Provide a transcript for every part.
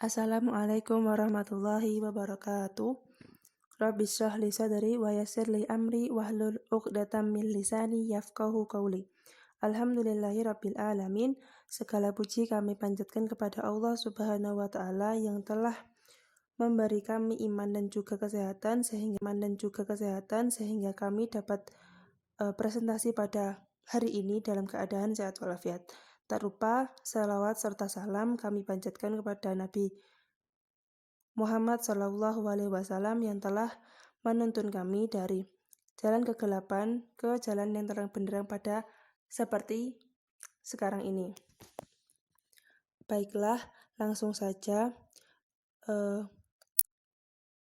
Assalamualaikum warahmatullahi wabarakatuh. Rabbi shrah li sadri wa yassir li amri wahlul 'uqdatam min lisani yafqahu qawli. Alhamdulillahi rabbil alamin. Segala puji kami panjatkan kepada Allah Subhanahu wa taala yang telah memberi kami iman dan juga kesehatan sehingga kami dapat presentasi pada hari ini dalam keadaan sehat walafiat. Tak lupa salawat serta salam kami panjatkan kepada Nabi Muhammad Sallallahu Alaihi Wasallam yang telah menuntun kami dari jalan kegelapan ke jalan yang terang benderang pada seperti sekarang ini. Baiklah, langsung saja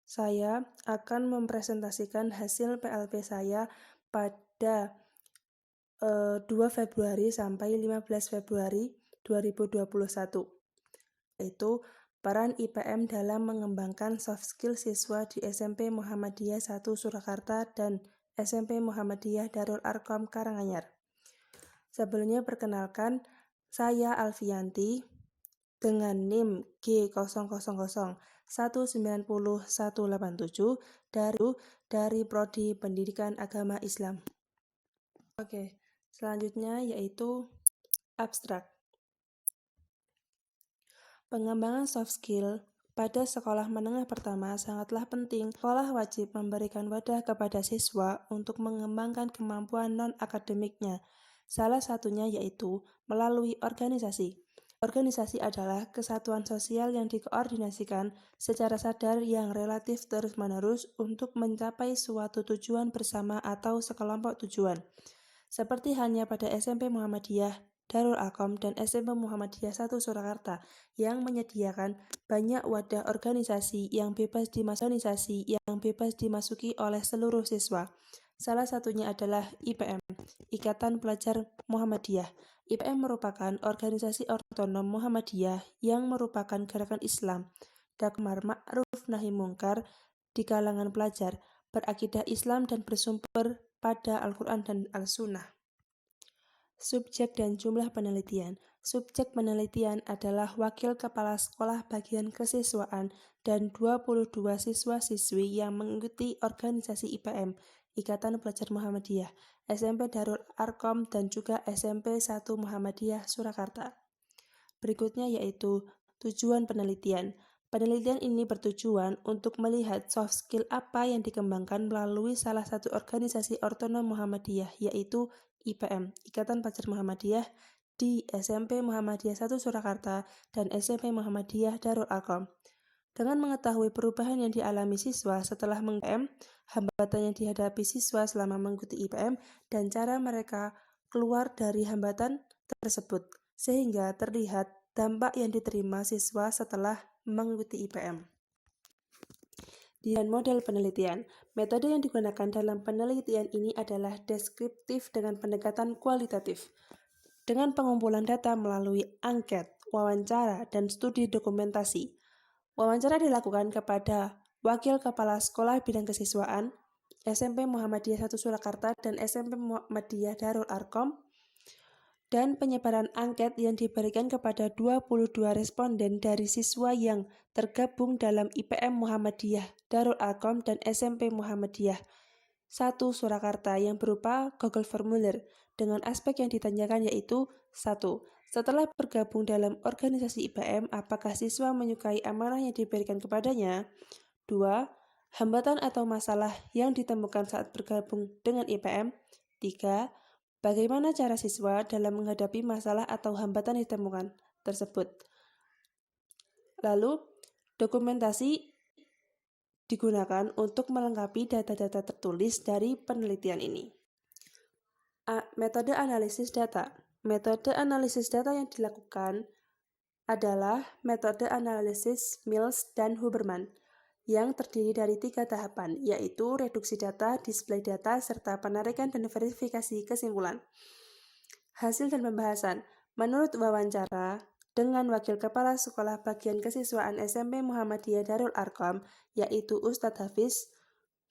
saya akan mempresentasikan hasil PLP saya pada 2 Februari sampai 15 Februari 2021, yaitu peran IPM dalam mengembangkan soft skill siswa di SMP Muhammadiyah 1 Surakarta dan SMP Muhammadiyah Darul Arqam Karanganyar. Sebelumnya perkenalkan, saya Alfianti dengan NIM G000190-187 dari Prodi Pendidikan Agama Islam. Oke, selanjutnya yaitu abstrak. Pengembangan soft skill pada sekolah menengah pertama sangatlah penting. Sekolah wajib memberikan wadah kepada siswa untuk mengembangkan kemampuan non-akademiknya. Salah satunya yaitu melalui organisasi. Organisasi adalah kesatuan sosial yang dikoordinasikan secara sadar yang relatif terus-menerus untuk mencapai suatu tujuan bersama atau sekelompok tujuan. Seperti halnya pada SMP Muhammadiyah Darul Arqam dan SMP Muhammadiyah 1 Surakarta yang menyediakan banyak wadah organisasi yang bebas dimasuki oleh seluruh siswa. Salah satunya adalah IPM, Ikatan Pelajar Muhammadiyah. IPM merupakan organisasi otonom Muhammadiyah yang merupakan gerakan Islam, amar ma'ruf nahi mungkar di kalangan pelajar, berakidah Islam dan bersumber pada Al-Quran dan Al-Sunnah. Subjek dan jumlah penelitian. Subjek penelitian adalah wakil kepala sekolah bagian kesiswaan dan 22 siswa-siswi yang mengikuti organisasi IPM, Ikatan Pelajar Muhammadiyah, SMP Darul Arqam dan juga SMP 1 Muhammadiyah Surakarta. Berikutnya yaitu tujuan penelitian. Penelitian ini bertujuan untuk melihat soft skill apa yang dikembangkan melalui salah satu organisasi otonom Muhammadiyah, yaitu IPM, Ikatan Pelajar Muhammadiyah di SMP Muhammadiyah 1 Surakarta dan SMP Muhammadiyah Darul Arqam. Dengan mengetahui perubahan yang dialami siswa setelah mengikuti IPM, hambatan yang dihadapi siswa selama mengikuti IPM, dan cara mereka keluar dari hambatan tersebut, sehingga terlihat dampak yang diterima siswa setelah mengikuti IPM. Dan model penelitian. Metode yang digunakan dalam penelitian ini adalah deskriptif dengan pendekatan kualitatif. Dengan pengumpulan data melalui angket, wawancara, dan studi dokumentasi. Wawancara dilakukan kepada wakil kepala sekolah bidang kesiswaan, SMP Muhammadiyah 1 Surakarta dan SMP Muhammadiyah Darul Arqam, dan penyebaran angket yang diberikan kepada 22 responden dari siswa yang tergabung dalam IPM Muhammadiyah Darul Arqam dan SMP Muhammadiyah 1 Surakarta yang berupa Google Formulir dengan aspek yang ditanyakan yaitu 1. Setelah bergabung dalam organisasi IPM, apakah siswa menyukai amanah yang diberikan kepadanya? 2. Hambatan atau masalah yang ditemukan saat bergabung dengan IPM? 3. Bagaimana cara siswa dalam menghadapi masalah atau hambatan yang ditemukan tersebut? Lalu, dokumentasi digunakan untuk melengkapi data-data tertulis dari penelitian ini. Metode analisis data. Metode analisis data yang dilakukan adalah metode analisis Mills dan Huberman yang terdiri dari 3 tahapan, yaitu reduksi data, display data, serta penarikan dan verifikasi kesimpulan. Hasil dan pembahasan. Menurut wawancara dengan wakil kepala sekolah bagian kesiswaan SMP Muhammadiyah Darul Arqam, yaitu Ustadz Hafiz,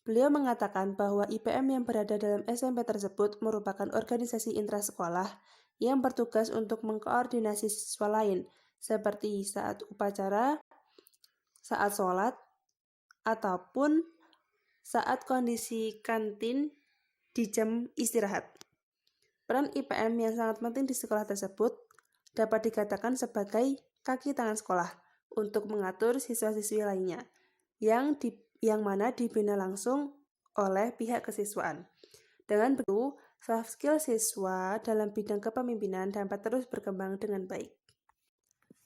beliau mengatakan bahwa IPM yang berada dalam SMP tersebut merupakan organisasi intrasekolah yang bertugas untuk mengkoordinasi siswa lain, seperti saat upacara, saat sholat, ataupun saat kondisi kantin di jam istirahat. Peran IPM yang sangat penting di sekolah tersebut dapat dikatakan sebagai kaki tangan sekolah untuk mengatur siswa-siswi lainnya yang mana dibina langsung oleh pihak kesiswaan. Dengan begitu, soft skill siswa dalam bidang kepemimpinan dapat terus berkembang dengan baik.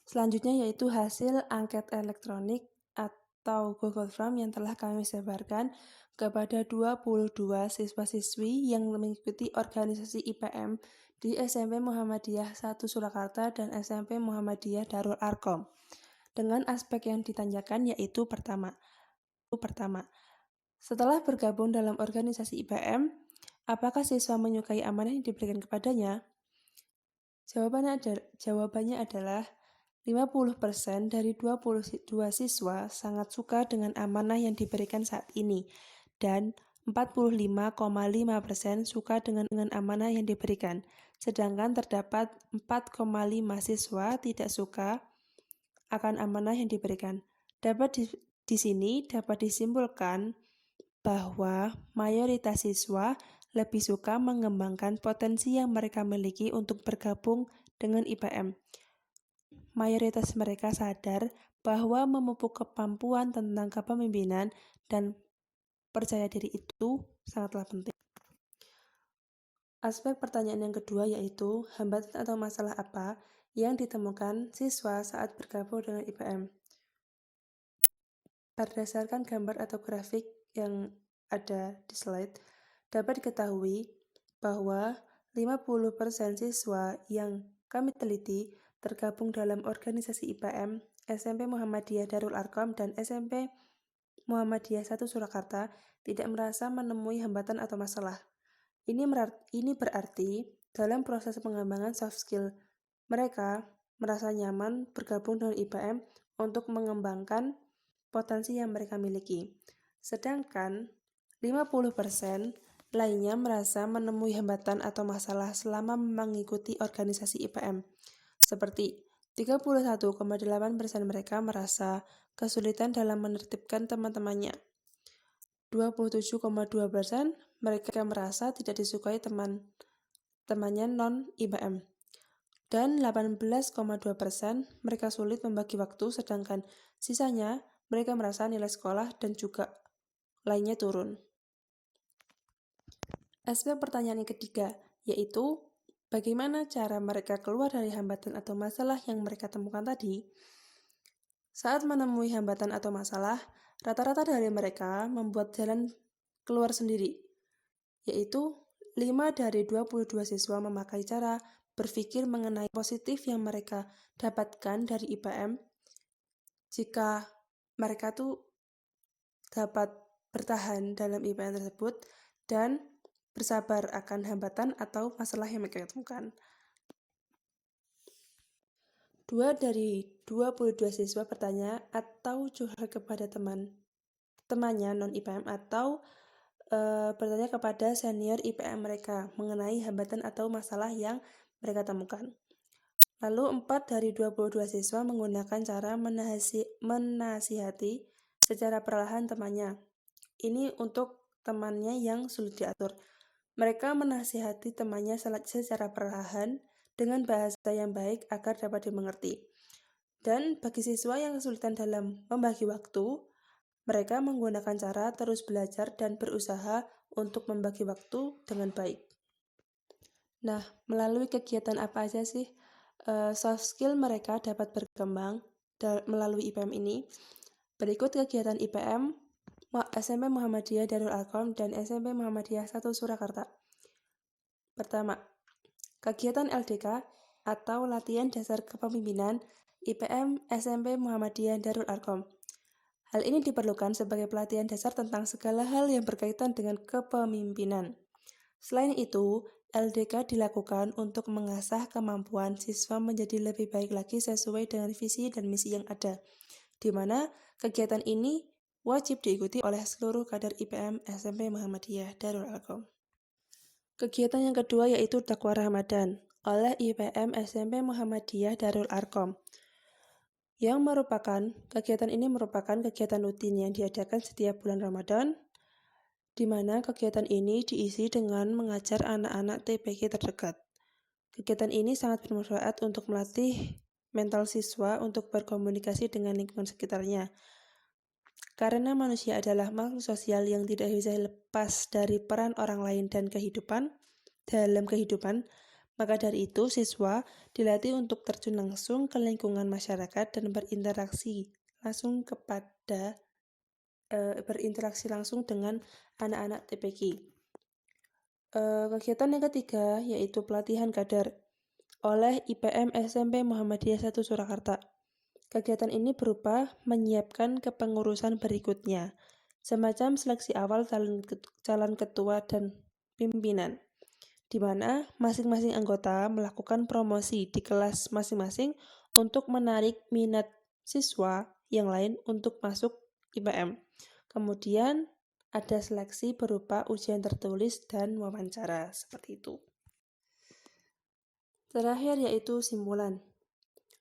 Selanjutnya yaitu hasil angket elektronik atau Google Form yang telah kami sebarkan kepada 22 siswa-siswi yang mengikuti organisasi IPM di SMP Muhammadiyah 1 Surakarta dan SMP Muhammadiyah Darul Arkom. Dengan aspek yang ditanyakan yaitu pertama, setelah bergabung dalam organisasi IPM, apakah siswa menyukai amanah yang diberikan kepadanya? Jawabannya adalah 50% dari 22 siswa sangat suka dengan amanah yang diberikan saat ini, dan 45,5% suka dengan amanah yang diberikan, sedangkan terdapat 4,5 siswa tidak suka akan amanah yang diberikan. Di sini dapat disimpulkan bahwa mayoritas siswa lebih suka mengembangkan potensi yang mereka miliki untuk bergabung dengan IPM. Mayoritas mereka sadar bahwa memupuk kemampuan tentang kepemimpinan dan percaya diri itu sangatlah penting. Aspek pertanyaan yang kedua yaitu hambatan atau masalah apa yang ditemukan siswa saat bergabung dengan IPM. Berdasarkan gambar atau grafik yang ada di slide, dapat diketahui bahwa 50% siswa yang kami teliti tergabung dalam organisasi IPM SMP Muhammadiyah Darul Arkom dan SMP Muhammadiyah 1 Surakarta tidak merasa menemui hambatan atau masalah. Ini berarti dalam proses pengembangan soft skill, mereka merasa nyaman bergabung dengan IPM untuk mengembangkan potensi yang mereka miliki. Sedangkan 50% lainnya merasa menemui hambatan atau masalah selama mengikuti organisasi IPM. Seperti 31,8% mereka merasa kesulitan dalam menertibkan teman-temannya. 27,2% mereka merasa tidak disukai temannya non-IPM. Dan 18,2% mereka sulit membagi waktu, sedangkan sisanya mereka merasa nilai sekolah dan juga lainnya turun. Aspek pertanyaan yang ketiga, yaitu bagaimana cara mereka keluar dari hambatan atau masalah yang mereka temukan tadi. Saat menemui hambatan atau masalah, rata-rata dari mereka membuat jalan keluar sendiri, yaitu 5 dari 22 siswa memakai cara berpikir mengenai positif yang mereka dapatkan dari IPM jika mereka tuh dapat bertahan dalam IPM tersebut dan bersabar akan hambatan atau masalah yang mereka temukan. 2 dari 22 siswa bertanya atau curhat kepada temannya non-IPM atau bertanya kepada senior IPM mereka mengenai hambatan atau masalah yang mereka temukan. Lalu 4 dari 22 siswa menggunakan cara menasihati secara perlahan temannya. Ini untuk temannya yang sulit diatur. Mereka menasihati temannya secara perlahan dengan bahasa yang baik agar dapat dimengerti. Dan bagi siswa yang kesulitan dalam membagi waktu, mereka menggunakan cara terus belajar dan berusaha untuk membagi waktu dengan baik. Nah, melalui kegiatan apa aja sih soft skill mereka dapat berkembang melalui IPM ini? Berikut kegiatan IPM SMP Muhammadiyah Darul Arkom dan SMP Muhammadiyah 1 Surakarta. Pertama, kegiatan LDK atau Latihan Dasar Kepemimpinan IPM SMP Muhammadiyah Darul Arkom. Hal ini diperlukan sebagai pelatihan dasar tentang segala hal yang berkaitan dengan kepemimpinan. Selain itu, LDK dilakukan untuk mengasah kemampuan siswa menjadi lebih baik lagi sesuai dengan visi dan misi yang ada, di mana kegiatan ini wajib diikuti oleh seluruh kader IPM SMP Muhammadiyah Darul Arkom. Kegiatan yang kedua yaitu dakwah Ramadan oleh IPM SMP Muhammadiyah Darul Arkom. Kegiatan ini merupakan kegiatan rutin yang diadakan setiap bulan Ramadan, di mana kegiatan ini diisi dengan mengajar anak-anak TPQ terdekat. Kegiatan ini sangat bermanfaat untuk melatih mental siswa untuk berkomunikasi dengan lingkungan sekitarnya. Karena manusia adalah makhluk sosial yang tidak bisa lepas dari peran orang lain dan dalam kehidupan, maka dari itu siswa dilatih untuk terjun langsung ke lingkungan masyarakat dan berinteraksi langsung dengan anak-anak TPQ. Kegiatan yang ketiga yaitu pelatihan kader oleh IPM SMP Muhammadiyah 1 Surakarta. Kegiatan ini berupa menyiapkan kepengurusan berikutnya, semacam seleksi awal calon ketua dan pimpinan, di mana masing-masing anggota melakukan promosi di kelas masing-masing untuk menarik minat siswa yang lain untuk masuk IPM. Kemudian ada seleksi berupa ujian tertulis dan wawancara, seperti itu. Terakhir yaitu simpulan.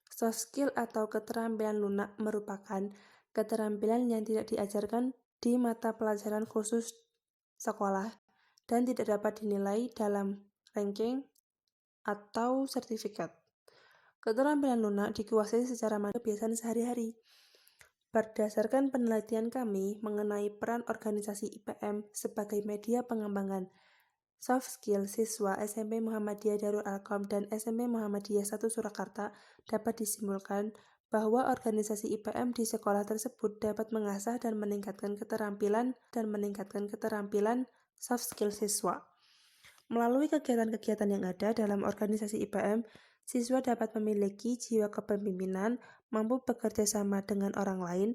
Soft skill atau keterampilan lunak merupakan keterampilan yang tidak diajarkan di mata pelajaran khusus sekolah dan tidak dapat dinilai dalam ranking atau sertifikat. Keterampilan lunak dikuasai secara kebiasaan sehari-hari. Berdasarkan penelitian kami mengenai peran organisasi IPM sebagai media pengembangan soft skill siswa SMP Muhammadiyah Darul Arqam dan SMP Muhammadiyah 1 Surakarta, dapat disimpulkan bahwa organisasi IPM di sekolah tersebut dapat mengasah dan meningkatkan keterampilan soft skill siswa. Melalui kegiatan-kegiatan yang ada dalam organisasi IPM, siswa dapat memiliki jiwa kepemimpinan, mampu bekerja sama dengan orang lain,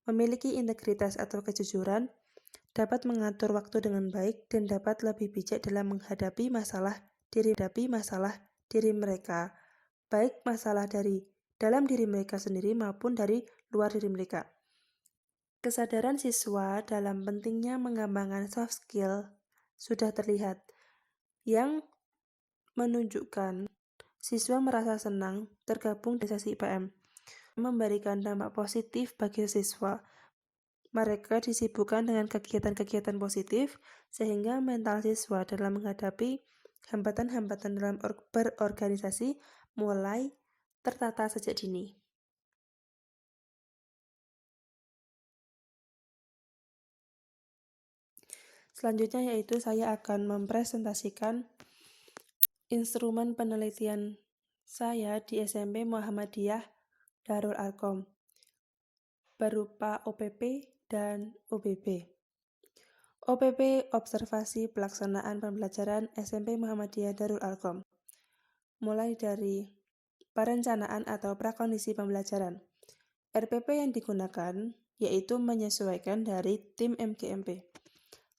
memiliki integritas atau kejujuran, dapat mengatur waktu dengan baik, dan dapat lebih bijak dalam menghadapi masalah diri mereka, baik masalah dari dalam diri mereka sendiri maupun dari luar diri mereka. Kesadaran siswa dalam pentingnya mengembangkan soft skill sudah terlihat, yang menunjukkan siswa merasa senang tergabung di organisasi IPM, memberikan dampak positif bagi siswa. Mereka disibukkan dengan kegiatan-kegiatan positif, sehingga mental siswa dalam menghadapi hambatan-hambatan dalam berorganisasi mulai tertata sejak dini. Selanjutnya yaitu saya akan mempresentasikan instrumen penelitian saya di SMP Muhammadiyah Darul Arqam berupa OPP dan OBB. OPP Observasi Pelaksanaan Pembelajaran SMP Muhammadiyah Darul Arqam, mulai dari perencanaan atau prakondisi pembelajaran. RPP yang digunakan yaitu menyesuaikan dari tim MGMP.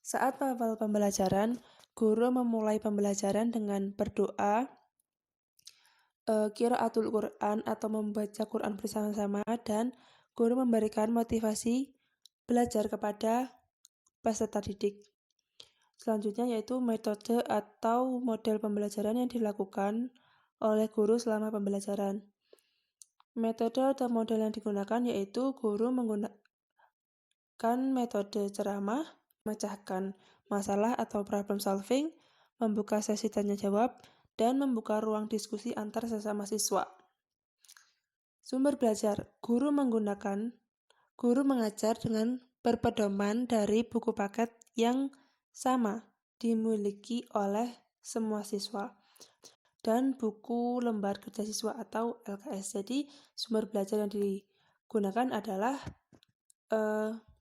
Saat awal pembelajaran, guru memulai pembelajaran dengan berdoa, qiraatul Quran atau membaca Quran bersama-sama, dan guru memberikan motivasi belajar kepada peserta didik. Selanjutnya yaitu metode atau model pembelajaran yang dilakukan oleh guru selama pembelajaran. Metode atau model yang digunakan yaitu guru menggunakan metode ceramah, memecahkan masalah atau problem solving, membuka sesi tanya jawab, dan membuka ruang diskusi antar sesama siswa. Sumber belajar, guru mengajar dengan berpedoman dari buku paket yang sama dimiliki oleh semua siswa dan buku lembar kerja siswa atau LKS. Jadi sumber belajar yang digunakan adalah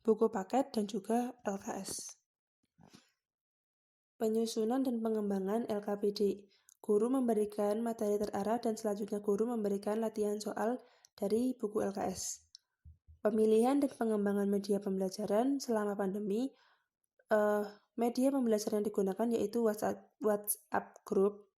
buku paket dan juga LKS. Penyusunan dan pengembangan LKPD. Guru memberikan materi terarah dan selanjutnya guru memberikan latihan soal dari buku LKS. Pemilihan dan pengembangan media pembelajaran selama pandemi. Media pembelajaran yang digunakan yaitu WhatsApp group,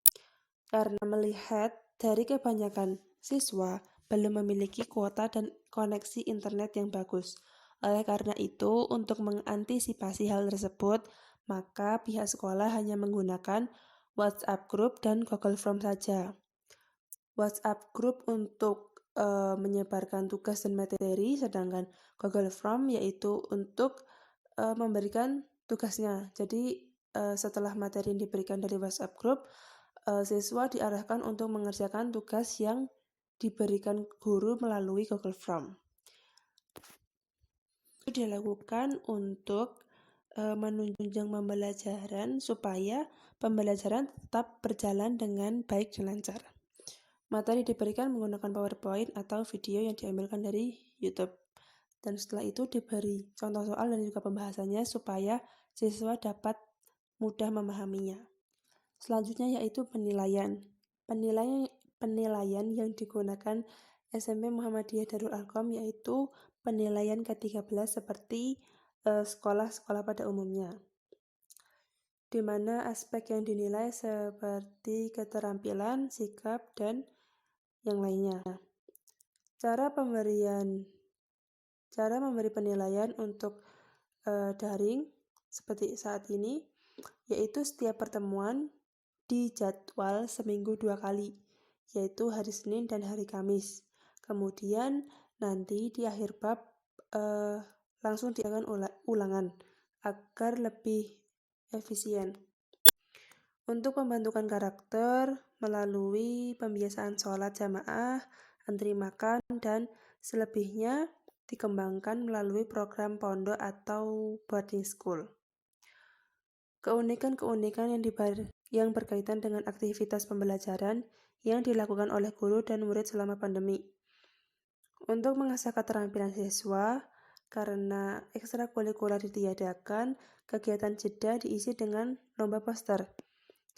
karena melihat dari kebanyakan siswa belum memiliki kuota dan koneksi internet yang bagus. Oleh karena itu, untuk mengantisipasi hal tersebut, maka pihak sekolah hanya menggunakan WhatsApp group dan Google Form saja. WhatsApp group untuk menyebarkan tugas dan materi, sedangkan Google Form yaitu untuk memberikan tugasnya. Jadi setelah materi yang diberikan dari WhatsApp group, siswa diarahkan untuk mengerjakan tugas yang diberikan guru melalui Google Form. Itu dilakukan untuk menunjang pembelajaran supaya pembelajaran tetap berjalan dengan baik dan lancar. Materi diberikan menggunakan PowerPoint atau video yang diambilkan dari YouTube. Dan setelah itu diberi contoh soal dan juga pembahasannya supaya siswa dapat mudah memahaminya. Selanjutnya yaitu penilaian. Penilaian yang digunakan SMP Muhammadiyah Darul Arqam yaitu penilaian ke-13 seperti sekolah-sekolah pada umumnya, di mana aspek yang dinilai seperti keterampilan, sikap, dan yang lainnya. Cara memberi penilaian untuk daring seperti saat ini, yaitu setiap pertemuan dijadwal seminggu 2 kali, yaitu hari Senin dan hari Kamis. Kemudian nanti di akhir bab langsung diadakan ulangan agar lebih efisien. Untuk pembentukan karakter melalui pembiasaan sholat jamaah, antri makan, dan selebihnya dikembangkan melalui program pondok atau boarding school. Keunikan-keunikan yang berkaitan dengan aktivitas pembelajaran yang dilakukan oleh guru dan murid selama pandemi. Untuk mengasah keterampilan siswa, karena ekstrakurikuler ditiadakan, kegiatan jeda diisi dengan lomba poster.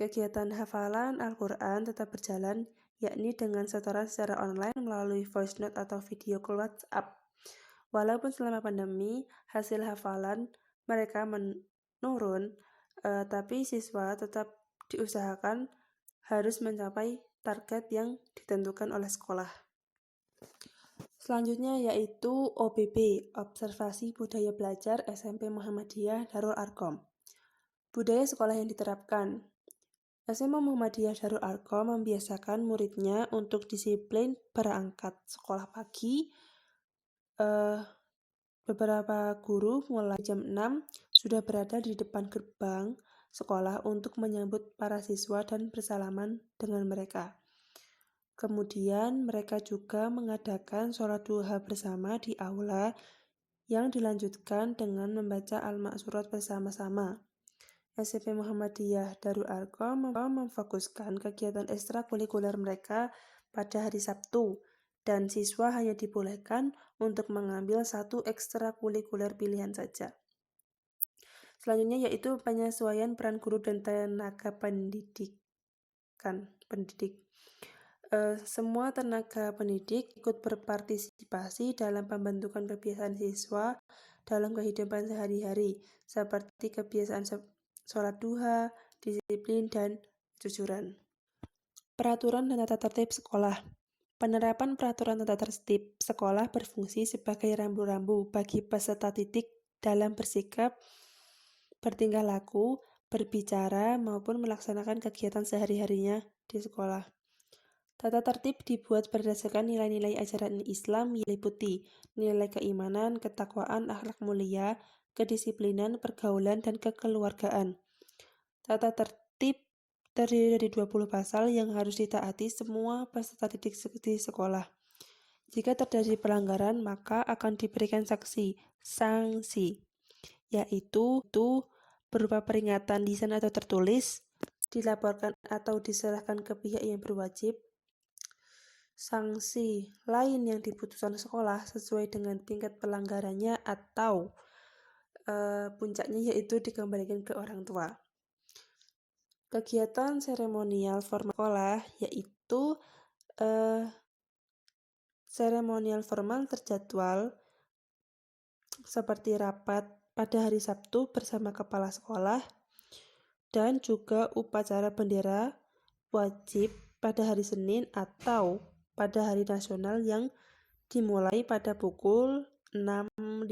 Kegiatan hafalan Al-Quran tetap berjalan, yakni dengan setoran secara online melalui voice note atau video call WhatsApp. Walaupun selama pandemi hasil hafalan mereka menurun, tapi siswa tetap diusahakan harus mencapai target yang ditentukan oleh sekolah. Selanjutnya yaitu OBB, Observasi Budaya Belajar SMP Muhammadiyah Darul Arqam. Budaya sekolah yang diterapkan. SMA Muhammadiyah Darul Arqam membiasakan muridnya untuk disiplin berangkat sekolah pagi. Beberapa guru mulai jam 6 sudah berada di depan gerbang sekolah untuk menyambut para siswa dan bersalaman dengan mereka. Kemudian mereka juga mengadakan sholat duha bersama di aula yang dilanjutkan dengan membaca Al-Ma'surat bersama-sama. SMP Muhammadiyah Darul Arqam memfokuskan kegiatan ekstrakurikuler mereka pada hari Sabtu, dan siswa hanya dibolehkan untuk mengambil satu ekstrakurikuler pilihan saja. Selanjutnya yaitu penyesuaian peran guru dan tenaga pendidik. Semua tenaga pendidik ikut berpartisipasi dalam pembentukan kebiasaan siswa dalam kehidupan sehari-hari, seperti kebiasaan sholat duha, disiplin, dan kejujuran. Peraturan dan tata tertib sekolah. Penerapan peraturan tata tertib sekolah berfungsi sebagai rambu-rambu bagi peserta didik dalam bersikap, bertingkah laku, berbicara, maupun melaksanakan kegiatan sehari-harinya di sekolah. Tata tertib dibuat berdasarkan nilai-nilai ajaran Islam yang meliputi nilai keimanan, ketakwaan, akhlak mulia, kedisiplinan, pergaulan, dan kekeluargaan. Tata tertib terdiri dari 20 pasal yang harus ditaati semua peserta didik di sekolah. Jika terjadi pelanggaran, maka akan diberikan sanksi, yaitu berupa peringatan lisan atau tertulis, dilaporkan atau diserahkan ke pihak yang berwajib. Sanksi lain yang diputuskan sekolah sesuai dengan tingkat pelanggarannya atau puncaknya yaitu dikembalikan ke orang tua. Kegiatan seremonial formal sekolah yaitu seremonial formal terjadwal seperti rapat pada hari Sabtu bersama kepala sekolah, dan juga upacara bendera wajib pada hari Senin atau pada hari nasional yang dimulai pada pukul 6.50.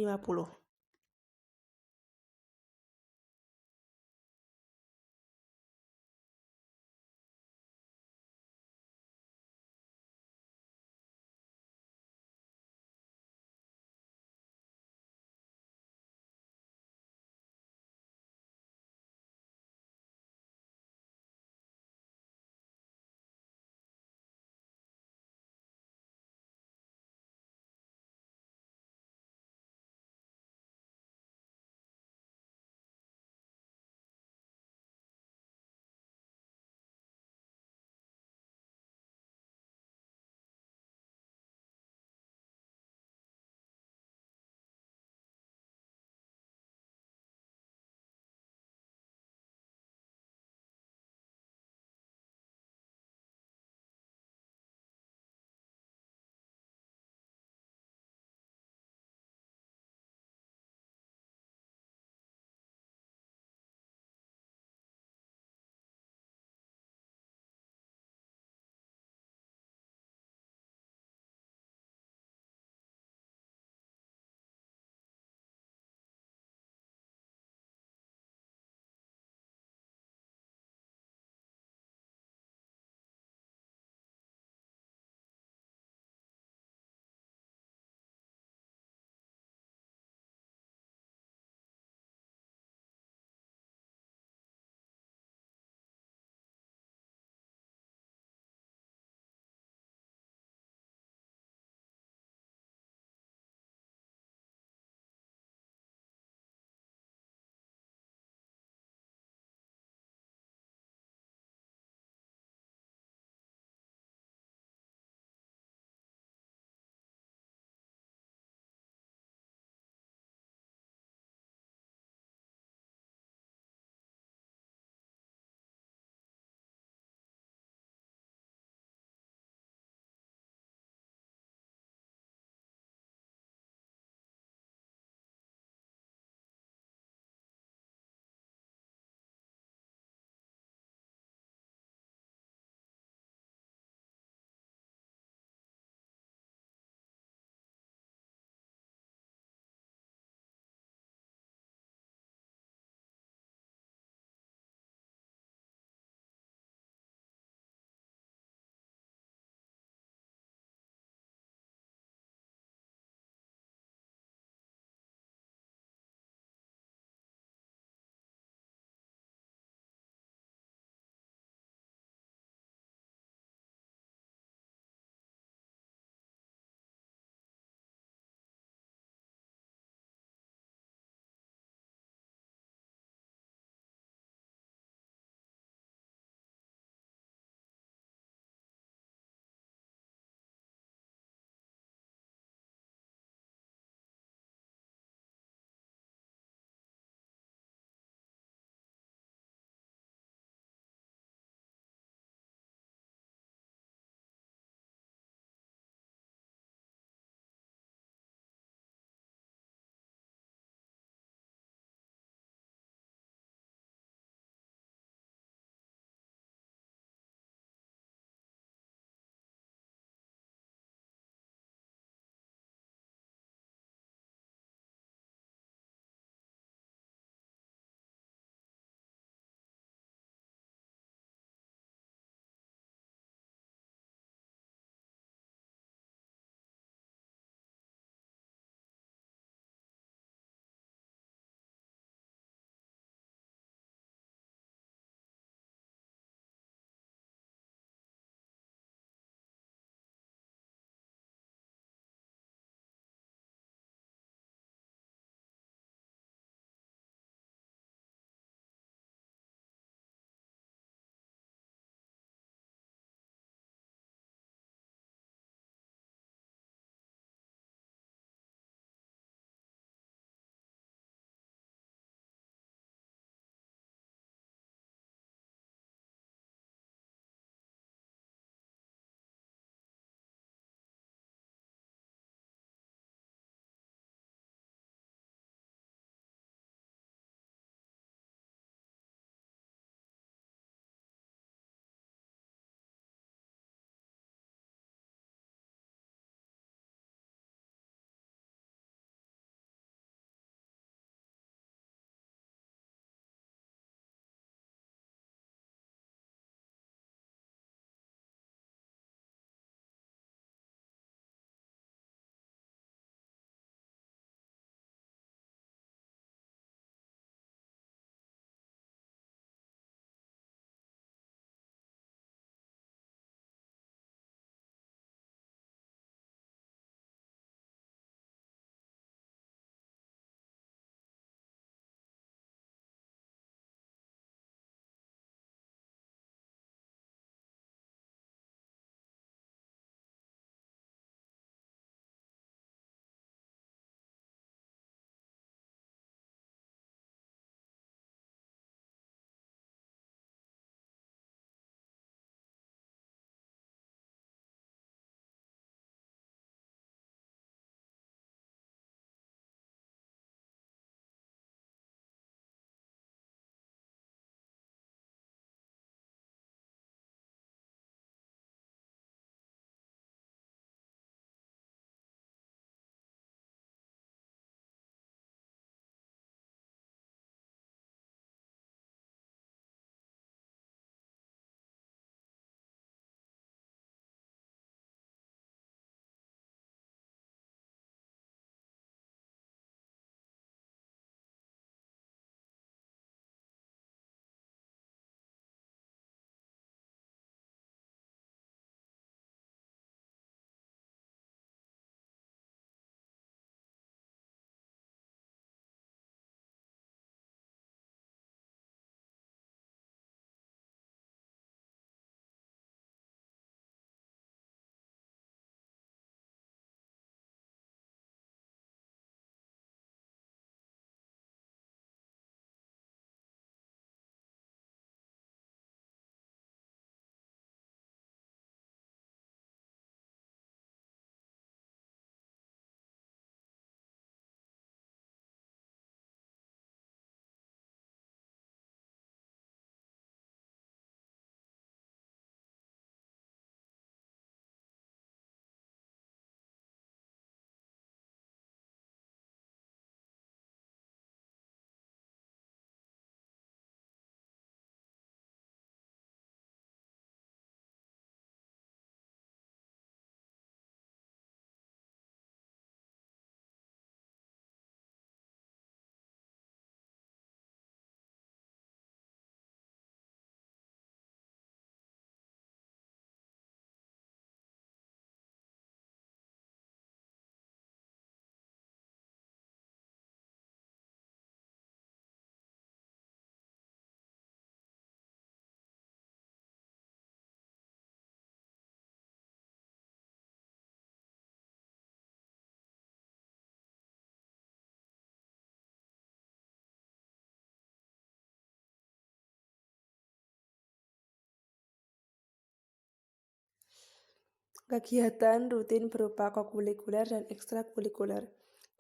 Kegiatan rutin berupa kokurikuler dan ekstrakurikuler.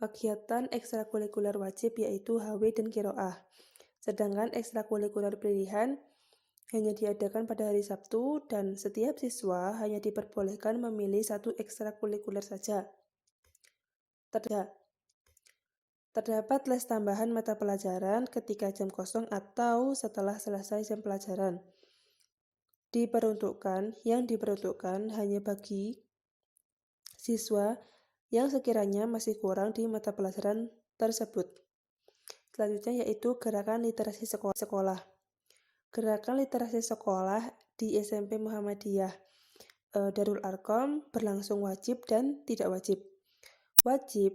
Kegiatan ekstrakurikuler wajib yaitu HW dan Qiraah. Sedangkan ekstrakurikuler pilihan hanya diadakan pada hari Sabtu dan setiap siswa hanya diperbolehkan memilih satu ekstrakurikuler saja. Terdapat les tambahan mata pelajaran ketika jam kosong atau setelah selesai jam pelajaran. Yang diperuntukkan hanya bagi siswa yang sekiranya masih kurang di mata pelajaran tersebut. Selanjutnya yaitu gerakan literasi sekolah. Gerakan literasi sekolah di SMP Muhammadiyah Darul Arqam berlangsung wajib dan tidak wajib. Wajib,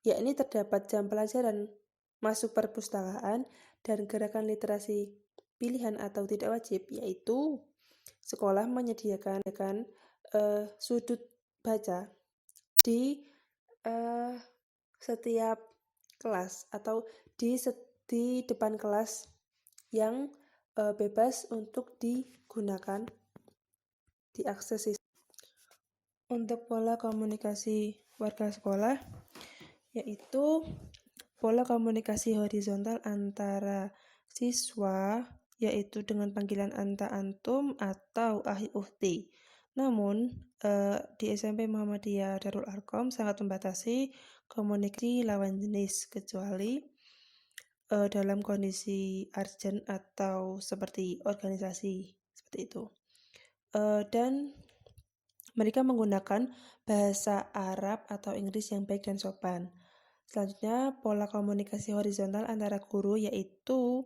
yakni terdapat jam pelajaran masuk perpustakaan, dan gerakan literasi pilihan atau tidak wajib, yaitu sekolah menyediakan sudut baca di setiap kelas atau di depan kelas yang bebas untuk digunakan, diakses. Untuk pola komunikasi warga sekolah, yaitu pola komunikasi horizontal antara siswa, yaitu dengan panggilan anta, antum, atau ahi, uhti. Namun, di SMP Muhammadiyah Darul Arqam sangat membatasi komunikasi lawan jenis, kecuali dalam kondisi urgent atau seperti organisasi, seperti itu. Dan mereka menggunakan bahasa Arab atau Inggris yang baik dan sopan. Selanjutnya, pola komunikasi horizontal antara guru yaitu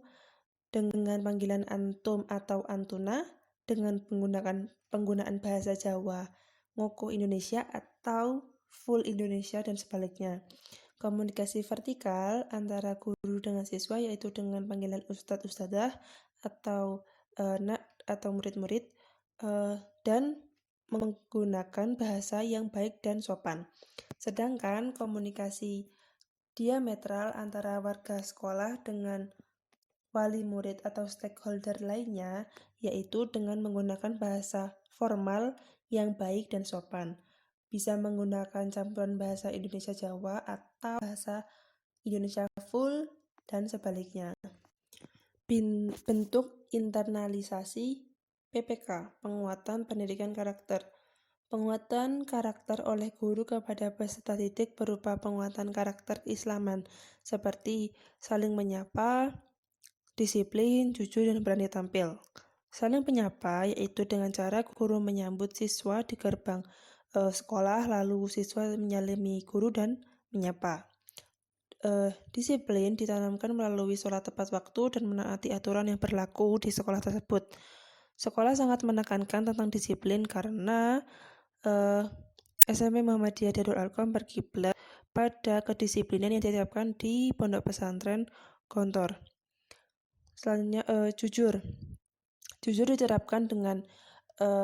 dengan panggilan antum atau antuna, dengan penggunaan bahasa Jawa, ngoko Indonesia atau full Indonesia, dan sebaliknya. Komunikasi vertikal antara guru dengan siswa yaitu dengan panggilan ustadz, ustadzah, atau nak atau murid-murid, dan menggunakan bahasa yang baik dan sopan. Sedangkan komunikasi diametral antara warga sekolah dengan wali murid atau stakeholder lainnya yaitu dengan menggunakan bahasa formal yang baik dan sopan. Bisa menggunakan campuran bahasa Indonesia Jawa atau bahasa Indonesia full dan sebaliknya. Bentuk internalisasi PPK, penguatan pendidikan karakter. Penguatan karakter oleh guru kepada peserta didik berupa penguatan karakter keislaman seperti saling menyapa, disiplin, jujur, dan berani tampil. Saling menyapa yaitu dengan cara guru menyambut siswa di gerbang sekolah, lalu siswa menyalimi guru dan menyapa. Disiplin ditanamkan melalui sholat tepat waktu dan menaati aturan yang berlaku di sekolah tersebut. Sekolah sangat menekankan tentang disiplin karena SMP Muhammadiyah Darul Arqam berkiblat pada kedisiplinan yang ditetapkan di pondok pesantren Gontor. Selanjutnya, jujur. Jujur diterapkan dengan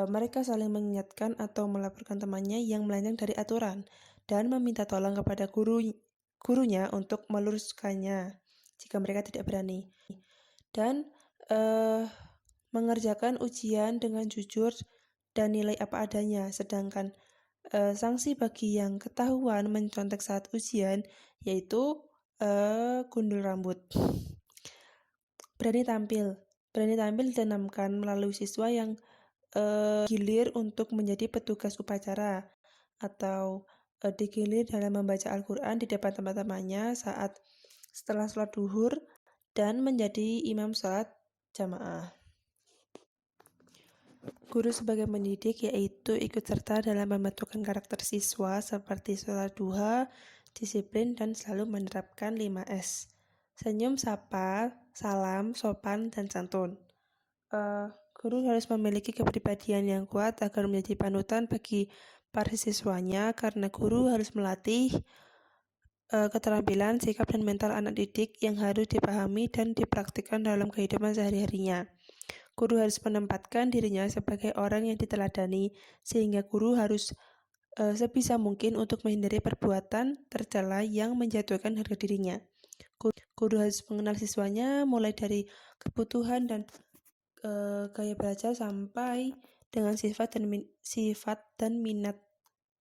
mereka saling mengingatkan atau melaporkan temannya yang melenceng dari aturan dan meminta tolong kepada gurunya untuk meluruskannya jika mereka tidak berani. Dan mengerjakan ujian dengan jujur dan nilai apa adanya. Sedangkan sanksi bagi yang ketahuan mencontek saat ujian yaitu gundul rambut. Berani tampil ditanamkan melalui siswa yang digilir untuk menjadi petugas upacara atau digilir dalam membaca Al-Quran di depan teman-temannya setelah sholat duhur dan menjadi imam sholat jamaah. Guru sebagai pendidik yaitu ikut serta dalam membentukkan karakter siswa seperti sholat duha, disiplin, dan selalu menerapkan 5S. Senyum, sapa, salam, sopan, dan santun. Guru harus memiliki kepribadian yang kuat agar menjadi panutan bagi para siswanya, karena guru harus melatih keterampilan, sikap, dan mental anak didik yang harus dipahami dan dipraktikkan dalam kehidupan sehari-harinya. Guru harus menempatkan dirinya sebagai orang yang diteladani, sehingga guru harus sebisa mungkin untuk menghindari perbuatan tercela yang menjatuhkan harga dirinya. Guru harus mengenal siswanya mulai dari kebutuhan dan gaya belajar sampai dengan sifat dan minat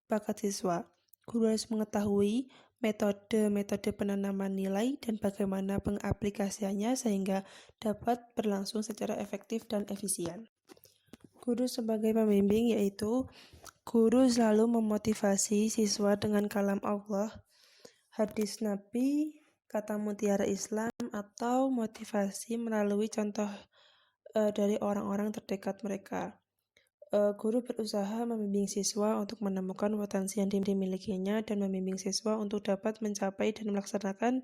bakat siswa. Guru harus mengetahui metode-metode penanaman nilai dan bagaimana pengaplikasiannya sehingga dapat berlangsung secara efektif dan efisien. Guru sebagai pembimbing yaitu guru selalu memotivasi siswa dengan kalam Allah, hadis Nabi, kata mutiara Islam, atau motivasi melalui contoh dari orang-orang terdekat mereka. Guru berusaha membimbing siswa untuk menemukan potensi yang dimilikinya dan membimbing siswa untuk dapat mencapai dan melaksanakan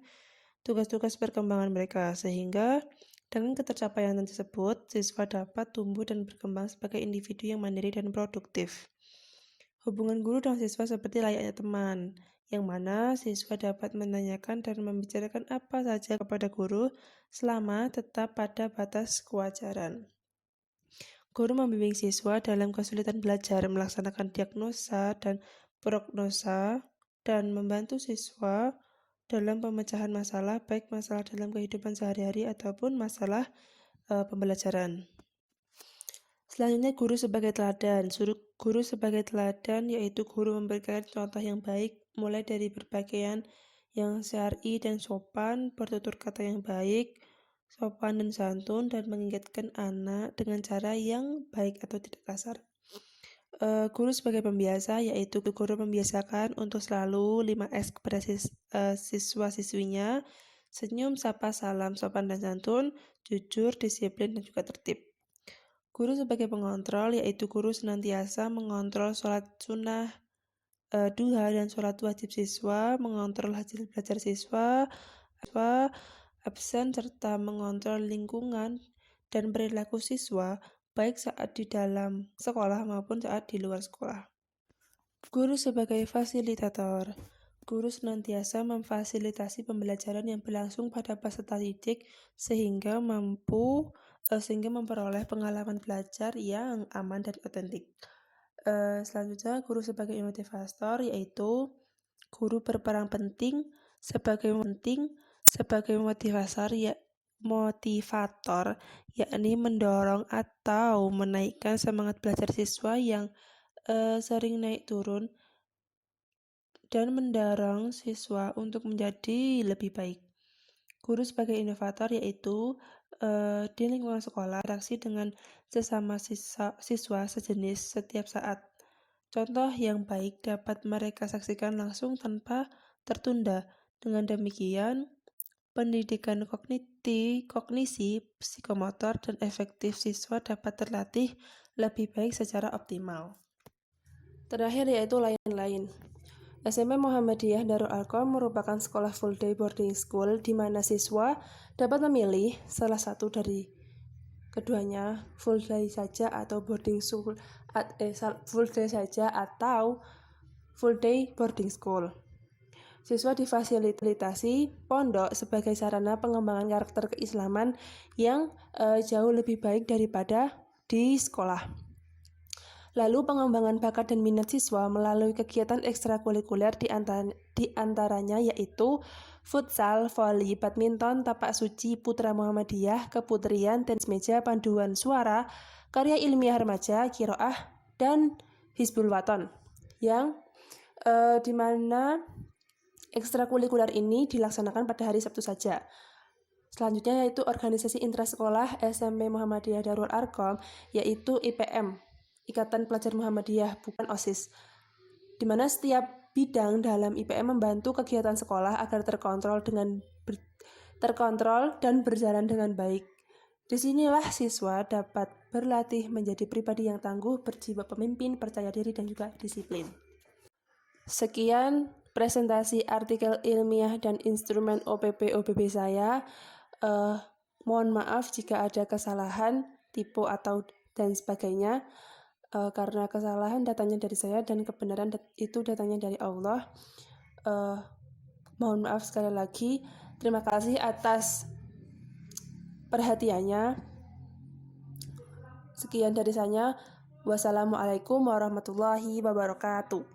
tugas-tugas perkembangan mereka, sehingga dengan ketercapaian tersebut, siswa dapat tumbuh dan berkembang sebagai individu yang mandiri dan produktif. Hubungan guru dan siswa seperti layaknya teman, yang mana siswa dapat menanyakan dan membicarakan apa saja kepada guru selama tetap pada batas kewajaran. Guru membimbing siswa dalam kesulitan belajar, melaksanakan diagnosa dan prognosa, dan membantu siswa dalam pemecahan masalah, baik masalah dalam kehidupan sehari-hari ataupun masalah pembelajaran. Selanjutnya, guru sebagai teladan. Guru sebagai teladan yaitu guru memberikan contoh yang baik, mulai dari berpakaian yang syar'i dan sopan, bertutur kata yang baik, sopan dan santun, dan mengingatkan anak dengan cara yang baik atau tidak kasar. Guru sebagai pembiasa yaitu guru membiasakan untuk selalu 5S kepada siswa-siswinya: senyum, sapa, salam, sopan dan santun, jujur, disiplin, dan juga tertib. Guru sebagai pengontrol yaitu guru senantiasa mengontrol sholat sunnah, duha, dan sholat wajib siswa, mengontrol hasil belajar siswa, absen, serta mengontrol lingkungan dan perilaku siswa, baik saat di dalam sekolah maupun saat di luar sekolah. Guru sebagai fasilitator. Guru senantiasa memfasilitasi pembelajaran yang berlangsung pada peserta didik sehingga memperoleh pengalaman belajar yang aman dan otentik. Selanjutnya, guru sebagai motivator yaitu guru berperan penting sebagai motivator, yakni mendorong atau menaikkan semangat belajar siswa yang sering naik turun dan mendorong siswa untuk menjadi lebih baik. Guru sebagai inovator yaitu di lingkungan sekolah interaksi dengan sesama siswa sejenis setiap saat. Contoh yang baik dapat mereka saksikan langsung tanpa tertunda. Dengan demikian, pendidikan kognisi, psikomotor, dan efektif siswa dapat terlatih lebih baik secara optimal. Terakhir yaitu lain-lain. SMP Muhammadiyah Darul Arqam merupakan sekolah full day boarding school di mana siswa dapat memilih salah satu dari keduanya, full day saja atau full day boarding school. Siswa difasilitasi pondok sebagai sarana pengembangan karakter keislaman yang jauh lebih baik daripada di sekolah. Lalu pengembangan bakat dan minat siswa melalui kegiatan ekstrakurikuler di antaranya yaitu futsal, voli, badminton, tapak suci, putra Muhammadiyah, keputrian, tenis meja, panduan suara, karya ilmiah remaja, qiraah, dan Hizbul Waton, yang dimana ekstrakurikuler ini dilaksanakan pada hari Sabtu saja. Selanjutnya yaitu organisasi intrasekolah SMP Muhammadiyah Darul Arqam yaitu IPM, Ikatan Pelajar Muhammadiyah, bukan OSIS, di mana setiap bidang dalam IPM membantu kegiatan sekolah agar terkontrol dan berjalan dengan baik. Disinilah siswa dapat berlatih menjadi pribadi yang tangguh, berjiwa pemimpin, percaya diri, dan juga disiplin. Sekian presentasi artikel ilmiah dan instrumen OPP saya. Mohon maaf jika ada kesalahan, typo dan sebagainya. Karena kesalahan datangnya dari saya dan kebenaran itu datangnya dari Allah. Mohon maaf sekali lagi. Terima kasih atas perhatiannya. Sekian dari saya. Wassalamualaikum warahmatullahi wabarakatuh.